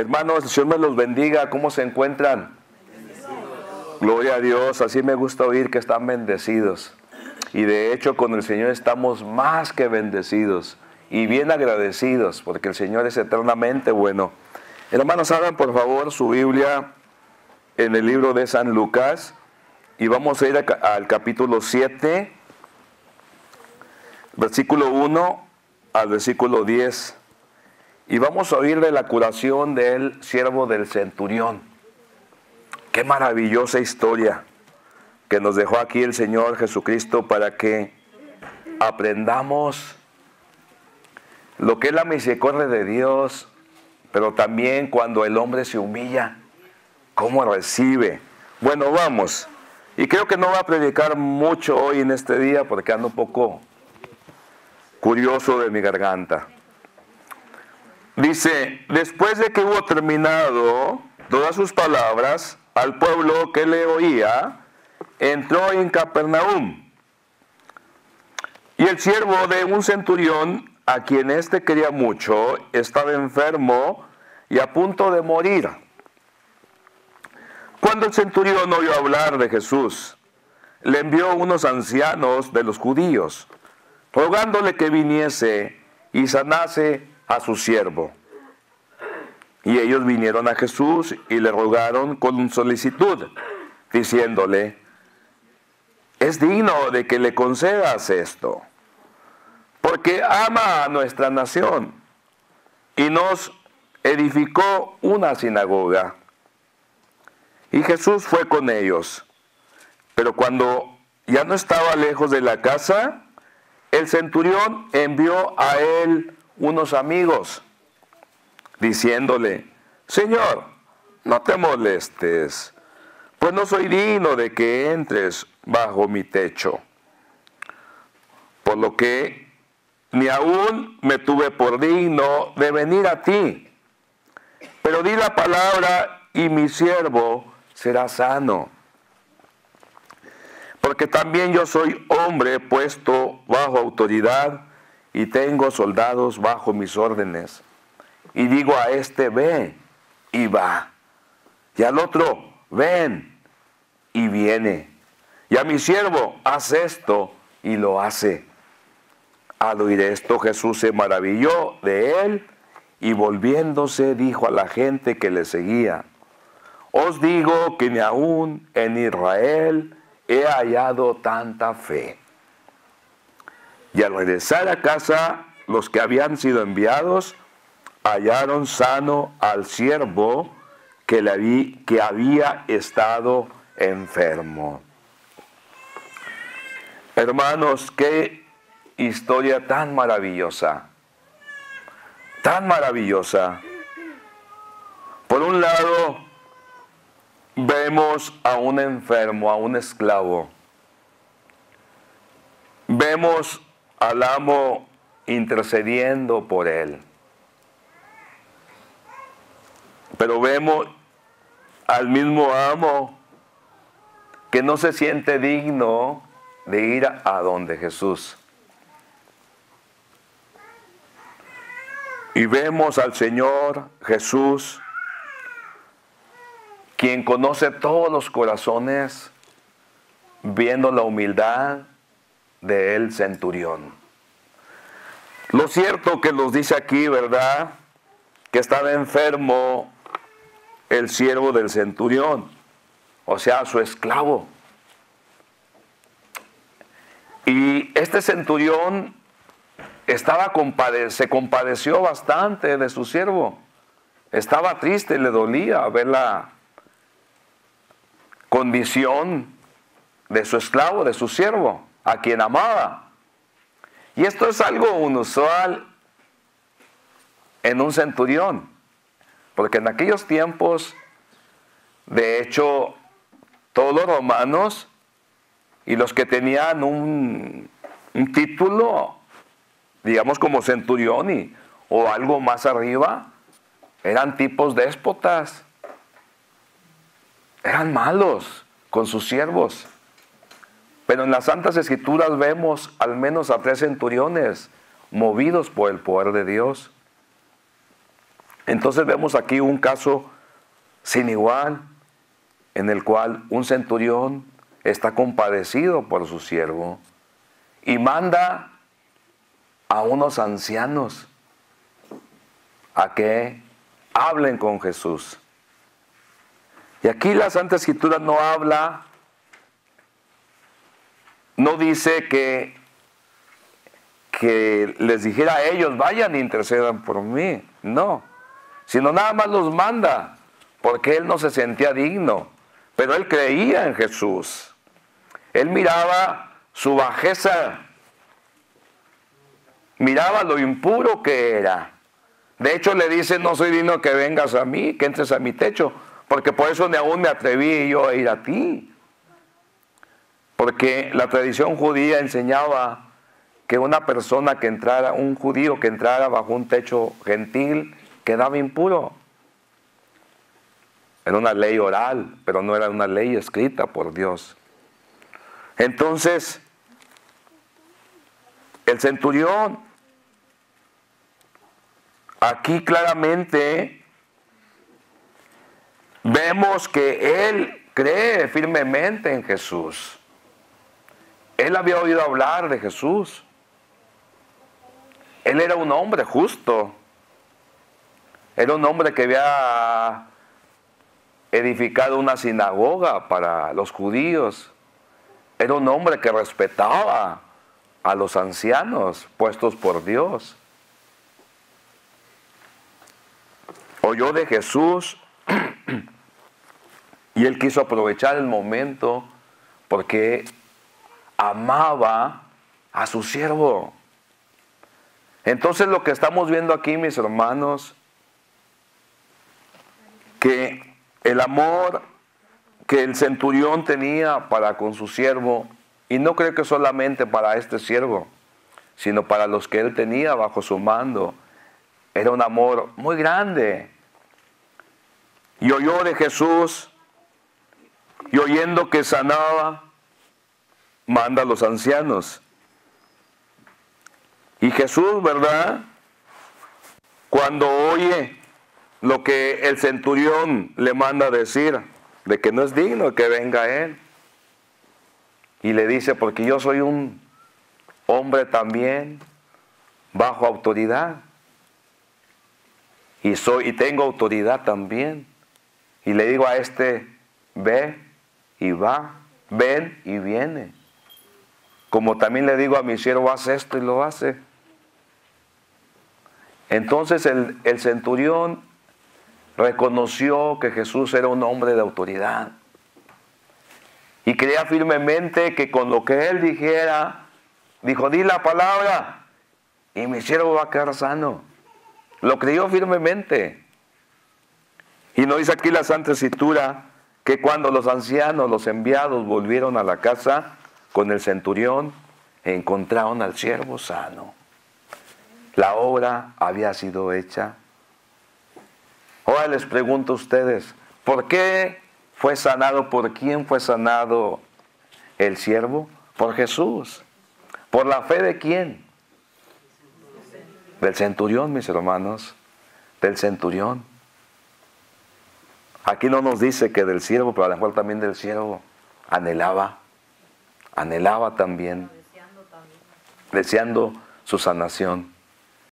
Hermanos, el Señor me los bendiga. ¿Cómo se encuentran? Gloria a Dios. Así me gusta oír que están bendecidos. Y de hecho con el Señor estamos más que bendecidos y bien agradecidos, porque el Señor es eternamente bueno. Hermanos, abran por favor su Biblia en el libro de San Lucas y vamos a ir al capítulo 7, versículo 1 al versículo 10. Y vamos a oír de la curación del siervo del centurión. Qué maravillosa historia que nos dejó aquí el Señor Jesucristo para que aprendamos lo que es la misericordia de Dios, pero también cuando el hombre se humilla, cómo recibe. Bueno, vamos. Y creo que no voy a predicar mucho hoy en este día porque ando un poco curioso de mi garganta. Dice, después de que hubo terminado todas sus palabras al pueblo que le oía, entró en Capernaum. Y el siervo de un centurión, a quien éste quería mucho, estaba enfermo y a punto de morir. Cuando el centurión oyó hablar de Jesús, le envió unos ancianos de los judíos, rogándole que viniese y sanase a su siervo. Y ellos vinieron a Jesús y le rogaron con solicitud, diciéndole, es digno de que le concedas esto, porque ama a nuestra nación y nos edificó una sinagoga. Y Jesús fue con ellos, pero cuando ya no estaba lejos de la casa, el centurión envió a él unos amigos, diciéndole, Señor, no te molestes, pues no soy digno de que entres bajo mi techo, por lo que ni aún me tuve por digno de venir a ti, pero di la palabra y mi siervo será sano. Porque también yo soy hombre puesto bajo autoridad y tengo soldados bajo mis órdenes. Y digo a este, ve, y va. Y al otro, ven, y viene. Y a mi siervo, haz esto, y lo hace. Al oír esto, Jesús se maravilló de él, y volviéndose dijo a la gente que le seguía, os digo que ni aún en Israel he hallado tanta fe. Y al regresar a casa, los que habían sido enviados hallaron sano al siervo que había estado enfermo. Hermanos, qué historia tan maravillosa. Tan maravillosa. Por un lado, vemos a un enfermo, a un esclavo. Vemos al amo intercediendo por él. Pero vemos al mismo amo que no se siente digno de ir a donde Jesús. Y vemos al Señor Jesús, quien conoce todos los corazones, viendo la humildad del centurión. Lo cierto que nos dice aquí, ¿verdad?, que estaba enfermo el siervo del centurión, o sea, su esclavo. Y este centurión se compadeció bastante de su siervo. Estaba triste, le dolía ver la condición de su esclavo, de su siervo, a quien amaba. Y esto es algo inusual en un centurión, porque en aquellos tiempos, de hecho, todos los romanos y los que tenían un título, digamos como centurión o algo más arriba, eran tipos déspotas, eran malos con sus siervos. Pero en las Santas Escrituras vemos al menos a 3 centuriones movidos por el poder de Dios. Entonces vemos aquí un caso sin igual, en el cual un centurión está compadecido por su siervo y manda a unos ancianos a que hablen con Jesús. Y aquí la Santa Escritura no habla, no dice que les dijera a ellos, vayan e intercedan por mí. No, sino nada más los manda, porque él no se sentía digno. Pero él creía en Jesús. Él miraba su bajeza, miraba lo impuro que era. De hecho le dice, no soy digno que vengas a mí, que entres a mi techo, porque por eso ni aún me atreví yo a ir a ti. Porque la tradición judía enseñaba que una persona que entrara, un judío que entrara bajo un techo gentil, quedaba impuro. Era una ley oral, pero no era una ley escrita por Dios. Entonces, el centurión, aquí claramente vemos que él cree firmemente en Jesús. Él había oído hablar de Jesús. Él era un hombre justo. Era un hombre que había edificado una sinagoga para los judíos. Era un hombre que respetaba a los ancianos puestos por Dios. Oyó de Jesús y él quiso aprovechar el momento porque amaba a su siervo. Entonces lo que estamos viendo aquí, mis hermanos, que el amor que el centurión tenía para con su siervo, y no creo que solamente para este siervo, sino para los que él tenía bajo su mando, era un amor muy grande. Y oyó de Jesús, y oyendo que sanaba, manda a los ancianos. Y Jesús, ¿verdad?, cuando oye lo que el centurión le manda decir, de que no es digno que venga él, y le dice, porque yo soy un hombre también bajo autoridad, y tengo autoridad también, y le digo a este, ve y va, ven y viene, como también le digo a mi siervo, haz esto y lo hace. Entonces el centurión reconoció que Jesús era un hombre de autoridad y creía firmemente que con lo que él dijera, dijo, di la palabra y mi siervo va a quedar sano. Lo creyó firmemente. Y nos dice aquí la Santa Escritura que cuando los ancianos, los enviados, volvieron a la casa con el centurión, encontraron al siervo sano. La obra había sido hecha. Ahora les pregunto a ustedes, ¿por qué fue sanado? ¿Por quién fue sanado el siervo? Por Jesús. ¿Por la fe de quién? Del centurión, mis hermanos. Del centurión. Aquí no nos dice que del siervo, pero a lo mejor también del siervo anhelaba también, deseando su sanación.